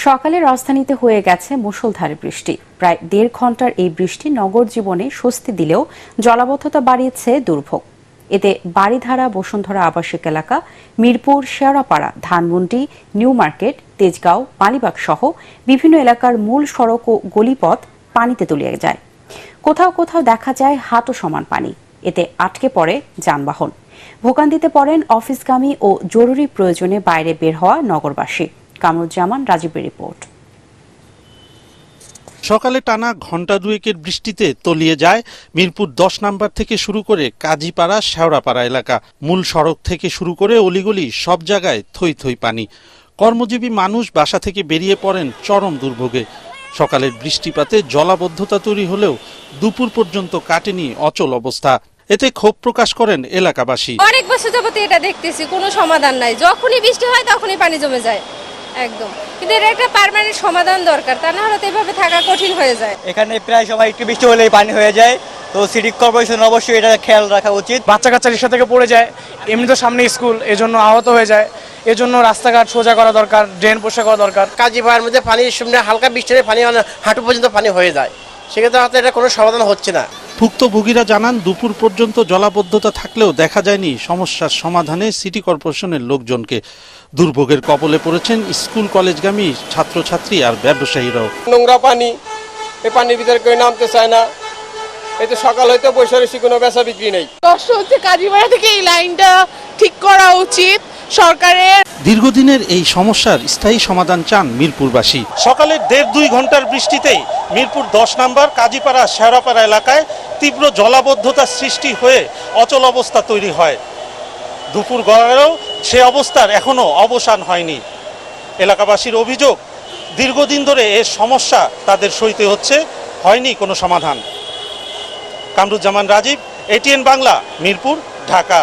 সকালে রাজধানীতে হয়ে গেছে মুষলধারে বৃষ্টি। প্রায় ১.৫ ঘন্টার এই বৃষ্টি নগর জীবনে স্বস্তি দিলেও জলাবদ্ধতা বাড়িয়েছে দুর্ভোগ। এতে বাড়িধারা, বসুন্ধরা আবাসিক এলাকা, মিরপুর, শেওড়াপাড়া, ধানমন্ডি, নিউ মার্কেট, তেজগাঁও, মালিবাগ সহ বিভিন্ন এলাকার মূল সড়ক ও গলিপথ পানিতে তলিয়ে যায়। কোথাও কোথাও দেখা যায় হাঁটু সমান পানি। এতে আটকে পড়ে যানবাহন। ভোগান্তিতে পড়েন অফিসগামী ও জরুরি প্রয়োজনে বাইরে বের হওয়া নগরবাসী। কামরুজ্জামান রাজীবের রিপোর্ট। সকালে টানা ঘণ্টা দুয়েকের বৃষ্টিতে তলিয়ে যায় মিরপুর ১০ নম্বর থেকে শুরু করে কাজীপাড়া, শেওড়াপাড়া এলাকা। মূল সড়ক থেকে শুরু করে অলিগলি সব জায়গায় থই থই পানি। কর্মজীবী মানুষ বাসা থেকে বেরিয়ে পড়েন চরম দুর্ভোগে। সকালের বৃষ্টিপাতে জলাবদ্ধতা তৈরি হলেও দুপুর পর্যন্ত কাটেনি অচল অবস্থা। এতে ক্ষোভ প্রকাশ করেন এলাকাবাসী। অনেক বছর যাবত এটা দেখতেছি, কোনো সমাধান নাই। যখনই বৃষ্টি হয় তখনই পানি জমে যায় একদম। কিন্তু এর একটা পার্মানেন্ট সমাধান দরকার, তা না হলে তো এভাবে থাকা কঠিন হয়ে যায়। এখানে প্রায় সময় একটু বৃষ্টি হলেই পানি হয়ে যায়, তো সিটি কর্পোরেশন অবশ্যই এটা খেয়াল রাখা উচিত। বাচ্চা কাচ্চা রিক্সা থেকে পড়ে যায়, এমনি তো সামনে স্কুল, এজন্য আহত হয়ে যায়। এজন্য রাস্তাঘাট সোজা করা দরকার, ড্রেন পরিষ্কার করা দরকার। কাজীপাড়ার মধ্যে পানির সামনে হালকা বৃষ্টি হলে পানি হাঁটু পর্যন্ত পানি হয়ে যায়, সেক্ষেত্রে হয়তো এটা কোনো সমাধান হচ্ছে না। ভুক্তভোগীরা জানান, দুপুর পর্যন্ত জলাবদ্ধতা থাকলেও দেখা যায়নি সমস্যার সমাধানে সিটি কর্পোরেশনের লোকজনকে। দুর্ভোগের কবলে পড়েছেন স্কুল কলেজগামী ছাত্রছাত্রী আর ব্যবসায়ীরাও। নোংরা পানি, এই পানির ভিতরে কেউ নামতে চায় না। এতে সকাল হইতে বসে রয়েছি, কোনো বেচা বিক্রি নেই। কষ্ট হচ্ছে, কাজীপাড়া থেকে এই লাইনটা ঠিক করা উচিত সরকারের। দীর্ঘদিনের এই সমস্যার স্থায়ী সমাধান চান মিরপুরবাসী। সকালে ১.৫-২ ঘন্টার বৃষ্টিতেই মিরপুর ১০ নম্বর, কাজীপাড়া, শেওড়াপাড়া এলাকায় তীব্র জলাবদ্ধতার সৃষ্টি হয়ে অচল অবস্থা তৈরি হয়। দুপুর গড়ালেও সে অবস্থার এখনো অবসান হয়নি। এলাকাবাসীর অভিযোগ, দীর্ঘদিন ধরে এর সমস্যা তাদের সইতে হচ্ছে, হয়নি কোনো সমাধান। কামরুজ্জামান রাজীব, এটিএন বাংলা, মিরপুর, ঢাকা।